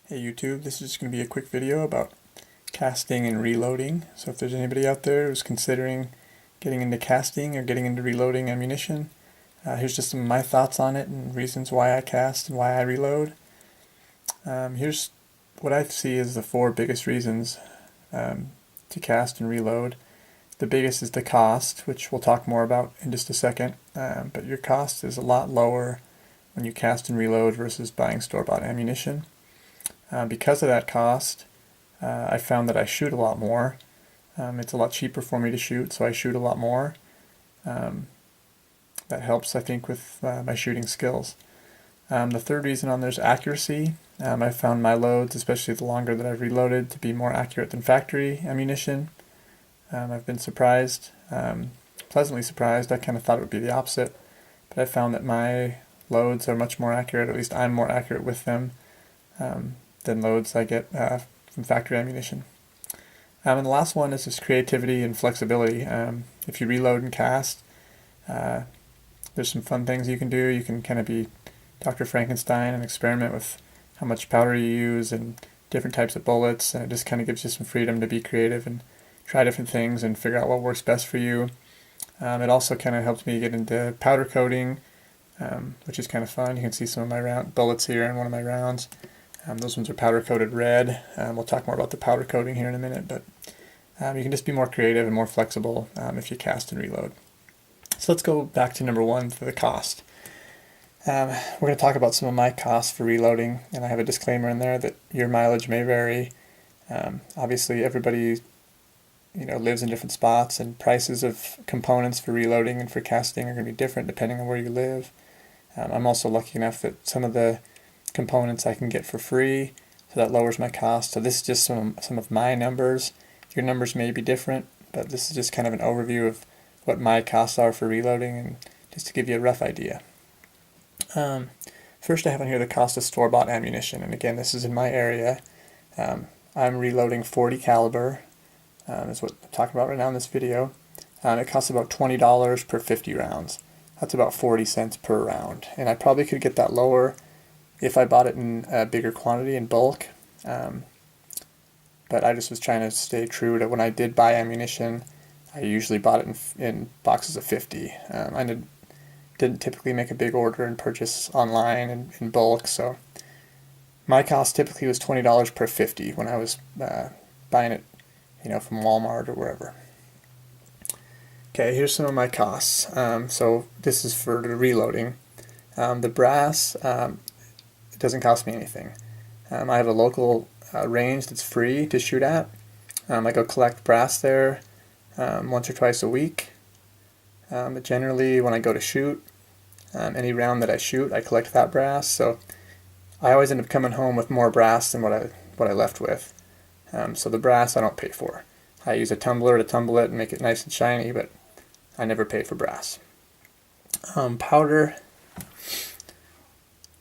Hey YouTube, this is just going to be a quick video about casting and reloading. So if there's anybody out there who's considering getting into casting or getting into reloading ammunition, here's just some of my thoughts on it and reasons why I cast and why I reload. Here's what I see as the four biggest reasons to cast and reload. The biggest is the cost, which we'll talk more about in just a second, but your cost is a lot lower when you cast and reload versus buying store-bought ammunition. Because of that cost, I found that I shoot a lot more. It's a lot cheaper for me to shoot, so I shoot a lot more. That helps, I think, with my shooting skills. The third reason on there's accuracy. I found my loads, especially the longer that I've reloaded, to be more accurate than factory ammunition. I've been surprised, pleasantly surprised. I kind of thought it would be the opposite, but I found that my loads are much more accurate, at least I'm more accurate with them than loads I get from factory ammunition. And the last one is just creativity and flexibility. If you reload and cast, there's some fun things you can do. You can kind of be Dr. Frankenstein and experiment with how much powder you use and different types of bullets, and it just kind of gives you some freedom to be creative and try different things and figure out what works best for you. It also kind of helped me get into powder coating, which is kind of fun. You can see some of my bullets here in one of my rounds. Those ones are powder coated red. We'll talk more about the powder coating here in a minute, but you can just be more creative and more flexible if you cast and reload. So let's go back to number one, for the cost. We're going to talk about some of my costs for reloading, and I have a disclaimer in there that your mileage may vary. Obviously, everybody lives in different spots, and prices of components for reloading and for casting are going to be different depending on where you live. I'm also lucky enough that some of the components I can get for free, so that lowers my cost. So this is just some of my numbers. Your numbers may be different, but this is just kind of an overview of what my costs are for reloading, and just to give you a rough idea. First, I have on here the cost of store-bought ammunition, and again, this is in my area. I'm reloading .40 caliber. Is what I'm talking about right now in this video. It costs about $20 per 50 rounds. That's about 40 cents per round, and I probably could get that lower if I bought it in a bigger quantity in bulk, but I just was trying to stay true to when I did buy ammunition. I usually bought it in boxes of 50. I didn't typically make a big order and purchase online and in bulk, so my cost typically was $20 per 50 when I was buying it, from Walmart or wherever. Okay, here's some of my costs. So this is for the reloading. The brass, it doesn't cost me anything. I have a local range that's free to shoot at. I go collect brass there once or twice a week. But generally, when I go to shoot, any round that I shoot, I collect that brass. So I always end up coming home with more brass than what I left with. So the brass I don't pay for. I use a tumbler to tumble it and make it nice and shiny, but I never pay for brass. Powder.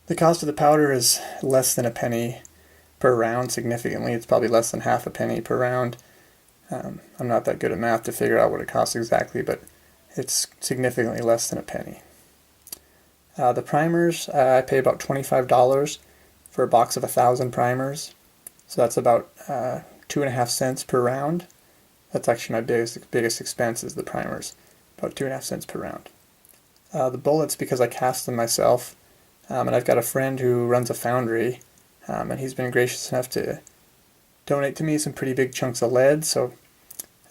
The cost of the powder is less than a penny per round, significantly. It's probably less than half a penny per round. I'm not that good at math to figure out what it costs exactly, but it's significantly less than a penny. The primers, I pay about $25 for a box of 1,000 primers. So that's about 2.5 cents per round. That's actually my biggest expense is the primers, about 2.5 cents per round. The bullets, because I cast them myself, and I've got a friend who runs a foundry, and he's been gracious enough to donate to me some pretty big chunks of lead, so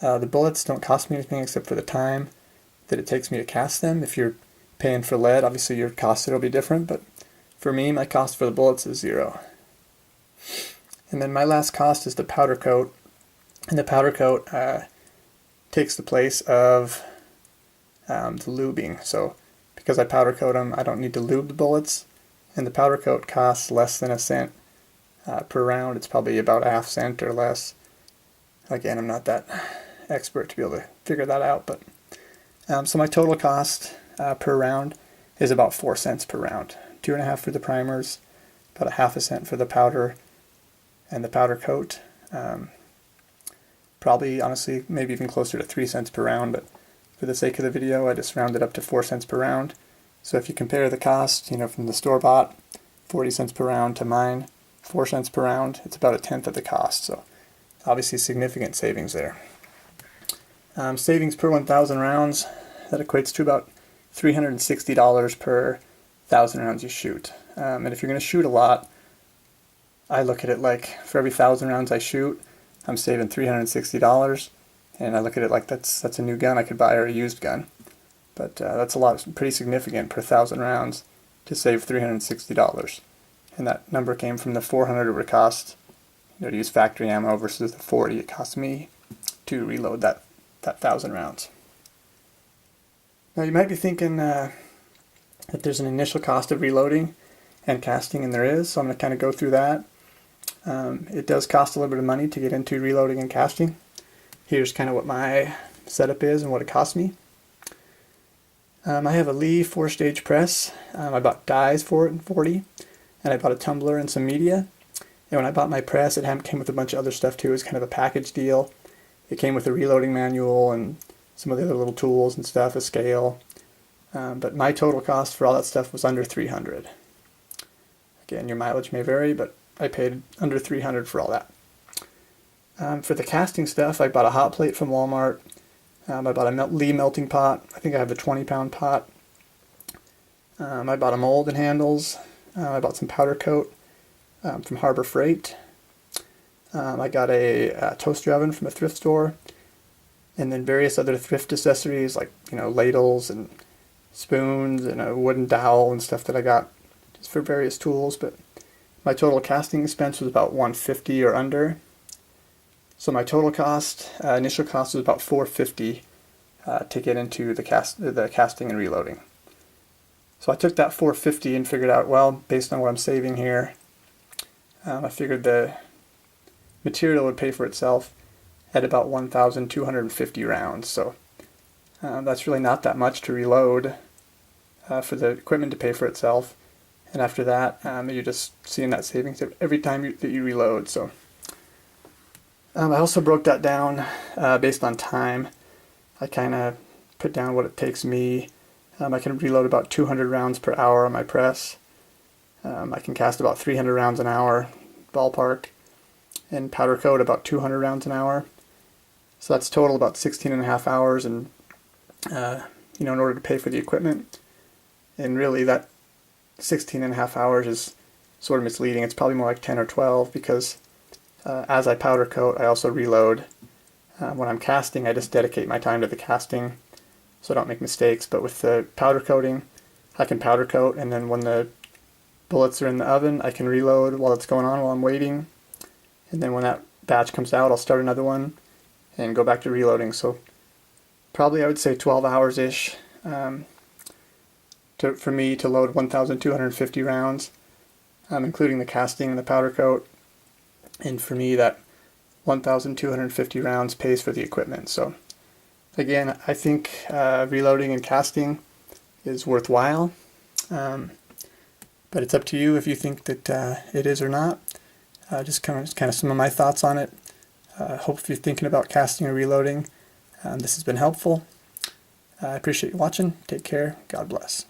the bullets don't cost me anything except for the time that it takes me to cast them. If you're paying for lead, obviously your cost will be different, but for me, my cost for the bullets is $0. And then my last cost is the powder coat, and the powder coat takes the place of the lubing. So because I powder coat them, I don't need to lube the bullets, and the powder coat costs less than a cent per round. It's probably about a half cent or less. Again, I'm not that expert to be able to figure that out, but so my total cost per round is about 4 cents per round. 2.5 for the primers, about a half a cent for the powder and the powder coat. Probably, honestly, maybe even closer to 3 cents per round, but for the sake of the video, I just rounded up to 4 cents per round. So if you compare the cost, from the store-bought, 40 cents per round, to mine, 4 cents per round. It's about a tenth of the cost, so obviously significant savings there. Savings per 1,000 rounds, that equates to about $360 per 1,000 rounds you shoot. And if you're going to shoot a lot, I look at it like for every 1,000 rounds I shoot, I'm saving $360, and I look at it like that's a new gun I could buy or a used gun. But that's a lot, pretty significant per 1,000 rounds to save $360. And that number came from the $400 it would cost, to use factory ammo versus the $40 it cost me to reload that 1,000 rounds. Now you might be thinking that there's an initial cost of reloading and casting, and there is, so I'm going to kind of go through that. It does cost a little bit of money to get into reloading and casting. Here's kind of what my setup is and what it cost me. I have a Lee 4-stage press. I bought dies for it in $40, and I bought a tumbler and some media. And when I bought my press, it came with a bunch of other stuff too. It was kind of a package deal. It came with a reloading manual and some of the other little tools and stuff, a scale. But my total cost for all that stuff was under $300. Again, your mileage may vary, but I paid under $300 for all that. For the casting stuff, I bought a hot plate from Walmart. I bought a Lee melting pot. I think I have a 20-pound pot. I bought a mold and handles. I bought some powder coat from Harbor Freight. I got a toaster oven from a thrift store, and then various other thrift accessories like ladles and spoons and a wooden dowel and stuff that I got just for various tools. But my total casting expense was about $150 or under. So my total cost, initial cost, was about $450 to get into the casting and reloading. So I took that $450 and figured out, well, based on what I'm saving here, I figured the material would pay for itself at about 1,250 rounds. So that's really not that much to reload for the equipment to pay for itself. And after that, you're just seeing that savings every time that you reload. So I also broke that down based on time. I kind of put down what it takes me. I can reload about 200 rounds per hour on my press. I can cast about 300 rounds an hour, ballpark, and powder coat about 200 rounds an hour. So that's total about 16 and a half hours, and in order to pay for the equipment. And really that 16 and a half hours is sort of misleading. It's probably more like 10 or 12 because as I powder coat, I also reload. When I'm casting, I just dedicate my time to the casting so I don't make mistakes. But with the powder coating, I can powder coat, and then when the bullets are in the oven, I can reload while it's going on while I'm waiting. And then when that batch comes out, I'll start another one and go back to reloading. So probably I would say 12 hours-ish for me to load 1,250 rounds, including the casting and the powder coat. And for me, that 1,250 rounds pays for the equipment. So again, I think reloading and casting is worthwhile. But it's up to you if you think that it is or not. Just kind of some of my thoughts on it. Hope if you're thinking about casting or reloading, this has been helpful. I appreciate you watching. Take care. God bless.